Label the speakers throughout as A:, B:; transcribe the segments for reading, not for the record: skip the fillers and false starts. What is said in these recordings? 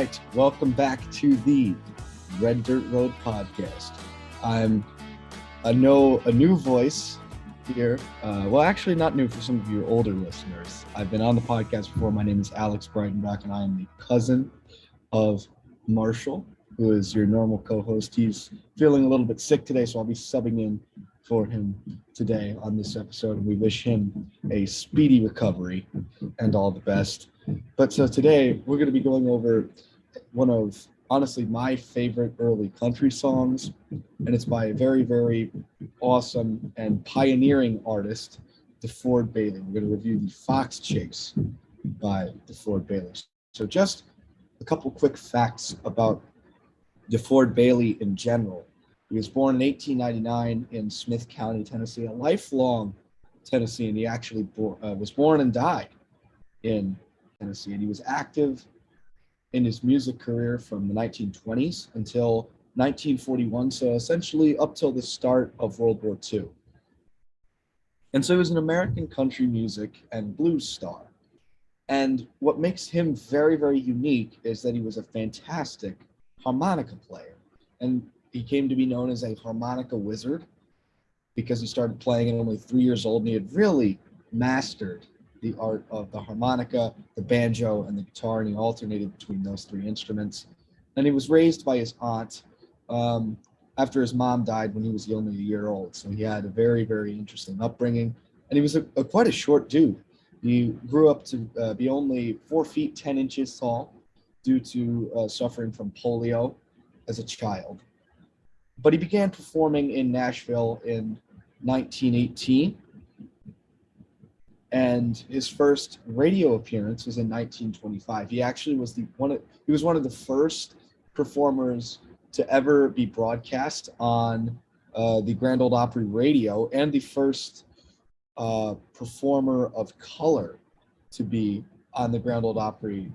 A: right, welcome back to the Red Dirt Road podcast. I'm a new voice here. Well, actually, not new for some of your older listeners. I've been on the podcast before. My name is Alex Breitenbach, and I am the cousin of Marshall, who is your normal co-host. He's feeling a little bit sick today, so I'll be subbing in for him today on this episode. And we wish him a speedy recovery and all the best. But so today we're going to be going over one of, honestly, my favorite early country songs, and it's by a very, very awesome and pioneering artist, DeFord Bailey. We're going to review the Fox Chase by DeFord Bailey. So just a couple quick facts about DeFord Bailey in general. He was born in 1899 in Smith County, Tennessee, a lifelong Tennessean. He actually was born and died in Tennessee, and he was active in his music career from the 1920s until 1941, so essentially up till the start of World War II. And so he was an American country music and blues star. And what makes him very, very unique is that he was a fantastic harmonica player. And he came to be known as a harmonica wizard because he started playing at only 3 years old, and he had really mastered the art of the harmonica, the banjo, and the guitar, and he alternated between those three instruments. And he was raised by his aunt after his mom died when he was only a year old. So he had a very, very interesting upbringing, and he was quite a short dude. He grew up to be only 4 feet 10 inches tall due to suffering from polio as a child. But he began performing in Nashville in 1918. And his first radio appearance was in 1925. He actually was one of the first performers to ever be broadcast on the Grand Ole Opry radio, and the first performer of color to be on the Grand Ole Opry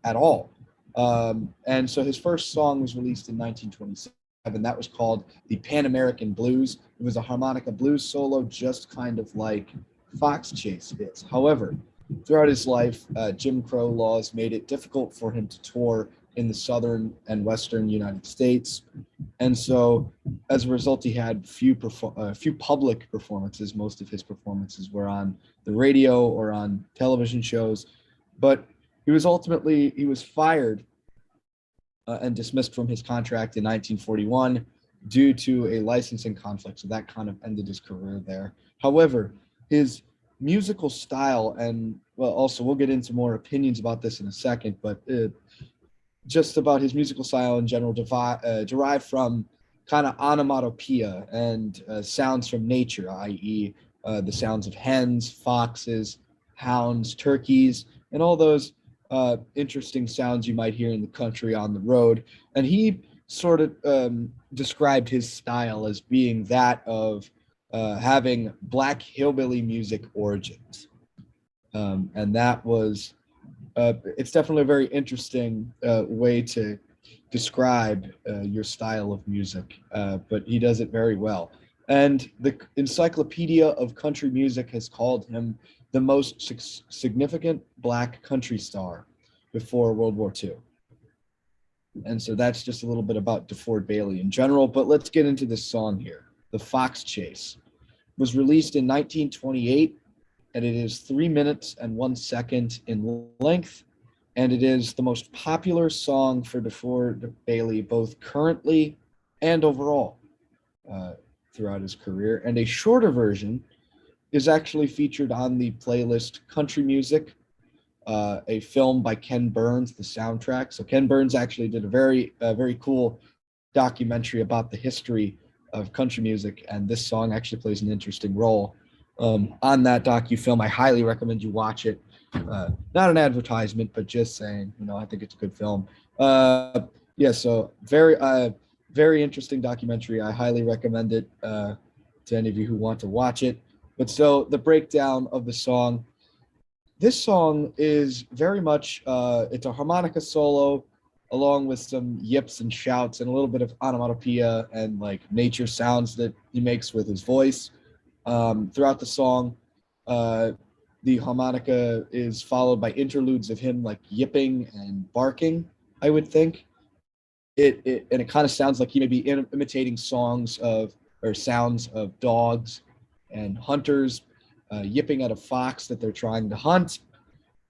A: at all. And so his first song was released in 1927. That was called the Pan American Blues. It was a harmonica blues solo, just kind of like Fox Chase is. However, throughout his life, Jim Crow laws made it difficult for him to tour in the southern and western United States. And so as a result, he had few public performances. Most of his performances were on the radio or on television shows. But he was fired and dismissed from his contract in 1941 due to a licensing conflict. So that kind of ended his career there. However, his musical style, and well, also we'll get into more opinions about this in a second, but just about his musical style in general derived from kind of onomatopoeia and sounds from nature, i.e. The sounds of hens, foxes, hounds, turkeys, and all those interesting sounds you might hear in the country on the road. And he sort of described his style as being that of having black hillbilly music origins. And that was, it's definitely a very interesting way to describe your style of music, but he does it very well. And the Encyclopedia of Country Music has called him the most significant black country star before World War II. And so that's just a little bit about DeFord Bailey in general, but let's get into this song here. The Fox Chase was released in 1928, and it is 3 minutes and 1 second in length, and it is the most popular song for DeFord Bailey, both currently and overall throughout his career. And a shorter version is actually featured on the playlist Country Music, a film by Ken Burns, the soundtrack. So Ken Burns actually did a very cool documentary about the history of country music, and this song actually plays an interesting role on that docu-film. I highly recommend you watch it. Not an advertisement, but just saying, I think it's a good film. So very interesting documentary. I highly recommend it to any of you who want to watch it. But so the breakdown of the song, this song is very much, it's a harmonica solo along with some yips and shouts and a little bit of onomatopoeia and like nature sounds that he makes with his voice. Throughout the song, the harmonica is followed by interludes of him like yipping and barking. I would think. And it kind of sounds like he may be imitating songs of or sounds of dogs and hunters yipping at a fox that they're trying to hunt.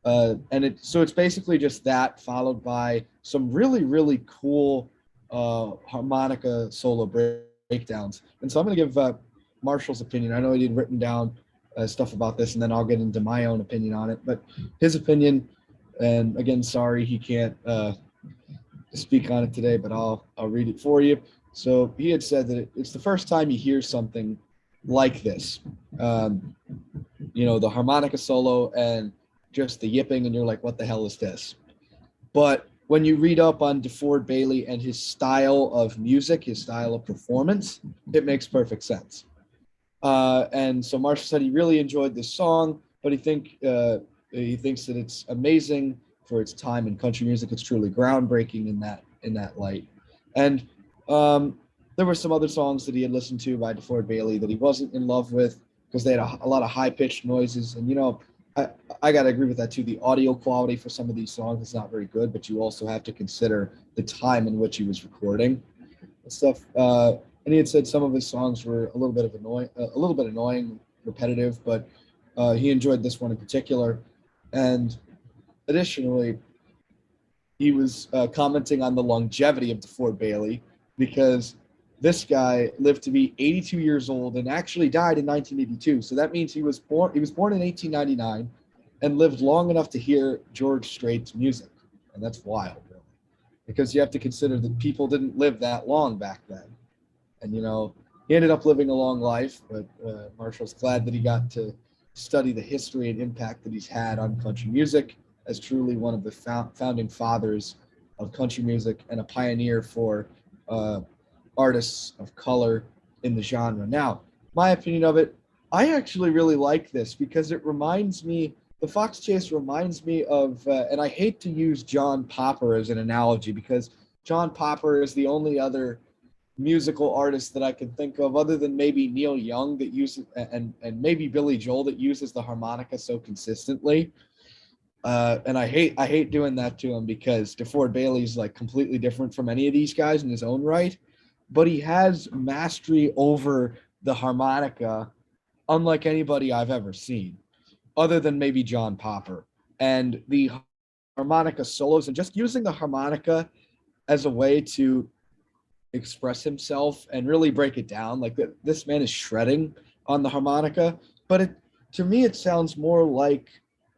A: It's basically just that followed by some really cool harmonica solo breakdowns. And so I'm going to give Marshall's opinion. I know he had written down stuff about this, and then I'll get into my own opinion on it. But his opinion, and again, sorry he can't speak on it today, but I'll read it for you. So he had said that it's the first time you hear something like this. Um, the harmonica solo and just the yipping, and you're like, what the hell is this? But when you read up on DeFord Bailey and his style of music, his style of performance, it makes perfect sense. And so Marshall said he really enjoyed this song, but he thinks that it's amazing for its time in country music. It's truly groundbreaking in that light. And there were some other songs that he had listened to by DeFord Bailey that he wasn't in love with because they had a lot of high pitched noises. And I got to agree with that too. The audio quality for some of these songs is not very good, but you also have to consider the time in which he was recording and stuff. And he had said some of his songs were a little bit annoying, repetitive, but he enjoyed this one in particular. And additionally, he was commenting on the longevity of DeFord Bailey because this guy lived to be 82 years old and actually died in 1982. So that means he was born in 1899 and lived long enough to hear George Strait's music. And that's wild, really, because you have to consider that people didn't live that long back then. And, he ended up living a long life, but Marshall's glad that he got to study the history and impact that he's had on country music as truly one of the founding fathers of country music and a pioneer for artists of color in the genre. Now, my opinion of it, I actually really like this because the Fox Chase reminds me of, and I hate to use John Popper as an analogy because John Popper is the only other musical artist that I can think of, other than maybe Neil Young, that uses and maybe Billy Joel, that uses the harmonica so consistently. And I hate doing that to him because DeFord Bailey's like completely different from any of these guys in his own right, but he has mastery over the harmonica unlike anybody I've ever seen, other than maybe John Popper. And the harmonica solos and just using the harmonica as a way to express himself and really break it down. Like this man is shredding on the harmonica, but to me it sounds more like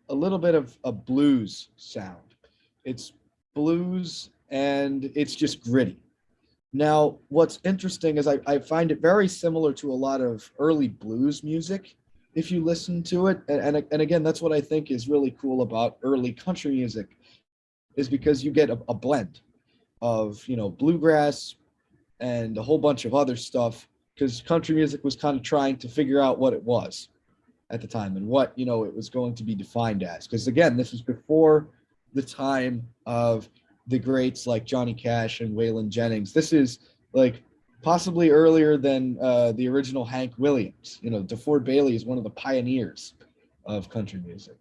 A: a little bit of a blues sound. It's blues and it's just gritty. Now, what's interesting is I find it very similar to a lot of early blues music if you listen to it. And again, that's what I think is really cool about early country music is because you get a blend of, bluegrass, and a whole bunch of other stuff because country music was kind of trying to figure out what it was at the time and what it was going to be defined as, because again, this was before the time of the greats like Johnny Cash and Waylon Jennings. This is like possibly earlier than the original Hank Williams. DeFord Bailey is one of the pioneers of country music,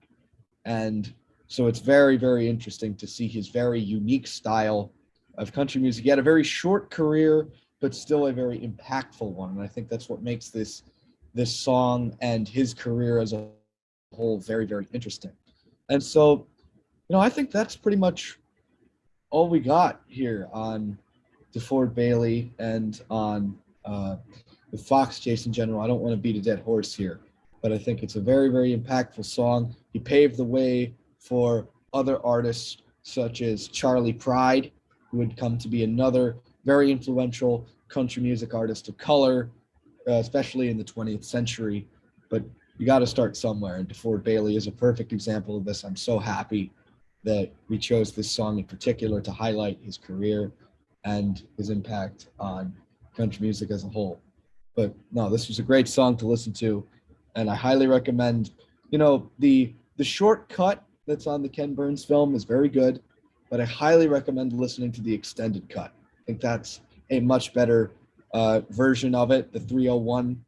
A: and so it's very interesting to see his very unique style of country music. He had a very short career, but still a very impactful one. And I think that's what makes this song and his career as a whole very interesting. And so, I think that's pretty much all we got here on DeFord Bailey and on the Fox Chase in general. I don't want to beat a dead horse here, but I think it's a very impactful song. He paved the way for other artists such as Charlie Pride, who would come to be another very influential country music artist of color, especially in the 20th century. But you got to start somewhere, and DeFord Bailey is a perfect example of this. I'm so happy that we chose this song in particular to highlight his career and his impact on country music as a whole. But no, this was a great song to listen to, and I highly recommend. The short cut that's on the Ken Burns film is very good, but I highly recommend listening to the extended cut. I think that's a much better version of it. The 301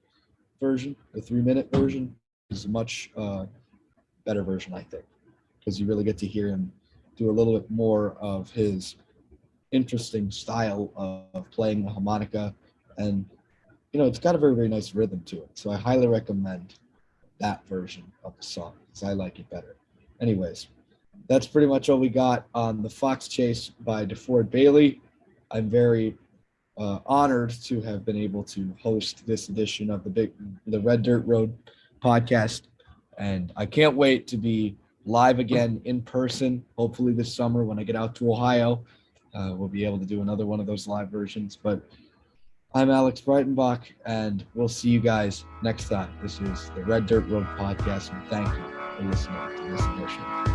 A: version, the 3-minute version, is a much better version, I think, because you really get to hear him do a little bit more of his interesting style of playing the harmonica, and it's got a very, very nice rhythm to it. So I highly recommend that version of the song because I like it better. Anyways, that's pretty much all we got on The Fox Chase by DeFord Bailey. I'm very honored to have been able to host this edition of the Red Dirt Road podcast, and I can't wait to be live again in person. Hopefully this summer when I get out to Ohio, we'll be able to do another one of those live versions. But I'm Alex Breitenbach, and we'll see you guys next time. This is the Red Dirt Road podcast, and thank you for listening to this edition.